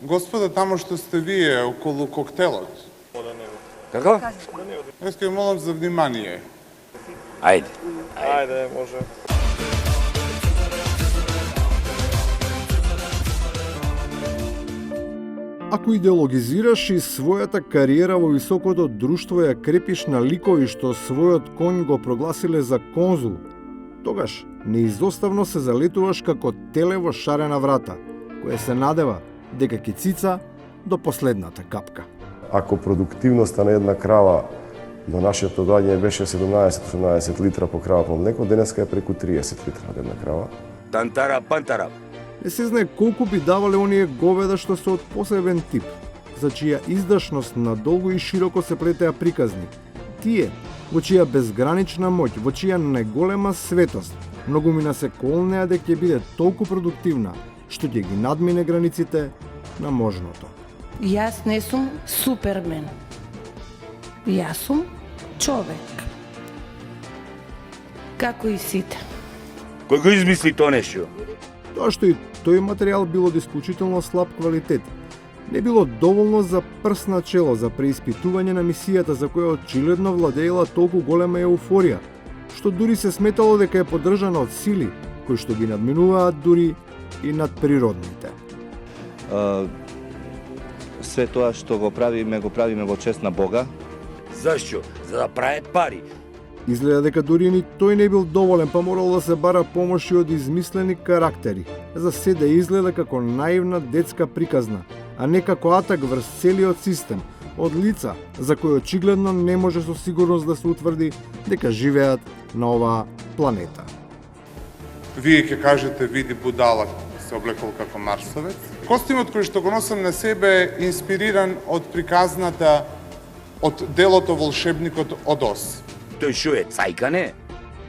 Господа, тамо што сте вие околу коктелот. Како? Искам молам за внимание. Ајде. Ајде, може. Ако идеологизираш и својата кариера во високото друштво ја крепиш на ликови што својот конј го прогласиле за конзул, тогаш неизоставно се залетуваш како теле во шарена врата, кое се надева дека ќе цица до последната капка. Ако продуктивноста на една крава до нашето доаѓање беше 17-18 литра по крава по млеко, денеска е преку 30 литра на една крава. Тантара, пантара. Не се знае колку би давале оние говеда што се од посебен тип, за чија издашност надолго и широко се плетеа приказни. Тие, во чија безгранична моќ, во чија најголема светост, многумина се колнеа дека ќе биде толку продуктивна, што ќе ги надмине границите на можното. Јас не сум супермен. Јас сум човек. Како и сите. Кој го измисли тоа нешто? Тоа што и тој материјал бил од исклучително слаб квалитет, не било доволно за прст на чело за преиспитување на мисијата за која очигледно владеела толку голема еуфорија, што дури се сметало дека е поддржана од сили кои што ги надминуваат дури и надприродните. Све тоа што го правиме во чест на Бога. Зашто? За да прават пари. Изгледа дека дури ни тој не бил доволен, па морало да се бара помош и од измислени карактери, за се да изгледа како наивна детска приказна, а не како атак врз целиот систем, од лица за кои очигледно не може со сигурност да се утврди дека живеат на оваа планета. Вие ќе кажете, види будала се облекол како марсовец. Костимот кој што го носам на себе е инспириран од приказната од делото Волшебникот од Оз. Тој шо е, цајка не?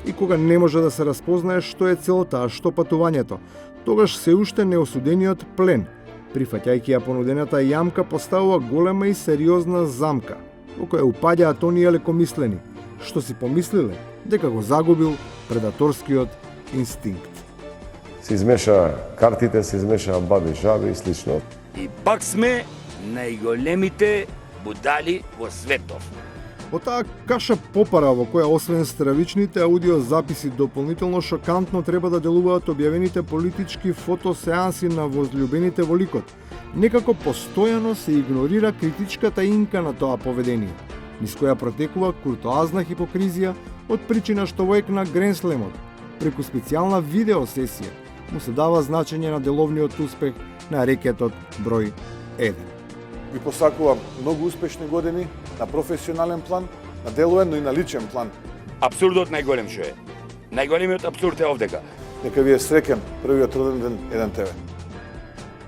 И кога не може да се распознае што е целта, а што патувањето, тогаш се уште неосудениот плен, прифаќајќи ја понудената јамка, поставува голема и сериозна замка, во која упаѓаат оние лекомислени, што си помислиле дека го загубил предаторскиот инстинкт. Се измеша картите, се измеша баби, жаби и слично. И пак сме најголемите будали во светов. Во таа каша попара во која освен стравичните аудиозаписи дополнително шокантно треба да делуваат објавените политички фотосеанси на возлюбените во ликот, некако постојано се игнорира критичката инка на тоа поведение, низ која протекува куртоазна хипокризија од причина што во ек на Гренслемот, преку специјална видеосесија, му се дава значење на деловниот успех на рекетот број 1. Ви посакувам многу успешни години на професионален план, на деловен, но и на личен план. Абсурдот најголем шо е. Најголемиот абсурд е овдека. Нека ви е среќен првиот роден ден 1 ТВ.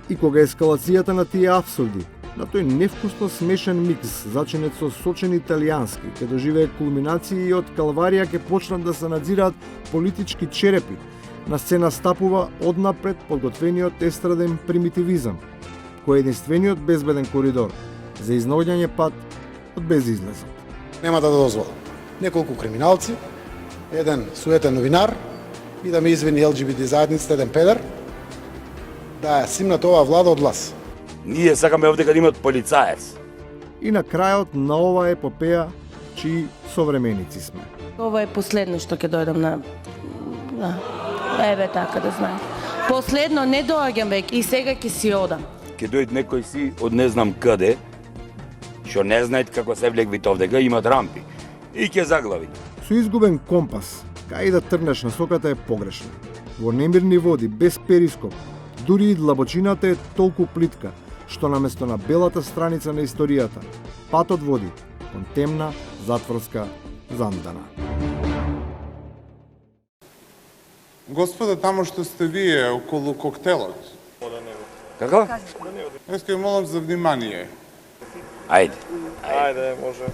И кога ескалацијата на тие абсурди, на тој невкусно смешен микс, зачинет со сочен италијански, ќе доживее кулминација и од калварија ќе почнат да се надзираат политички черепи, на сцена стапува однапред подготвениот естраден примитивизам, кој е единствениот безбеден коридор за изнаоѓање пат од безизлезот. Нема да дозволам неколку криминалци, еден суетен новинар и да ме извини ЛГБТ заедницата, еден педер, да ја симнат оваа влада од власт. Ние сакаме овдека да имат полицаец. И на крајот на оваа епопеја, чии современици сме. Ова е последно што ќе дојдам на... Еве така да знаеш. Последно не доаѓам веќе и сега ќе си одам. Ќе дојде некој си од не знам каде, што не знаат како се влегвит овдека, имат рампи. И ќе заглави. Со изгубен компас, кај да тргнеш насоката е погрешна. Во немирни води, без перископ, дури и длабочината е толку плитка, што наместо на белата страница на историјата, патот води кон темна затворска зандана. Господа, тамо што сте вие околу коктелот. Како? Искам молам за внимание. Ајде. Ајде, може.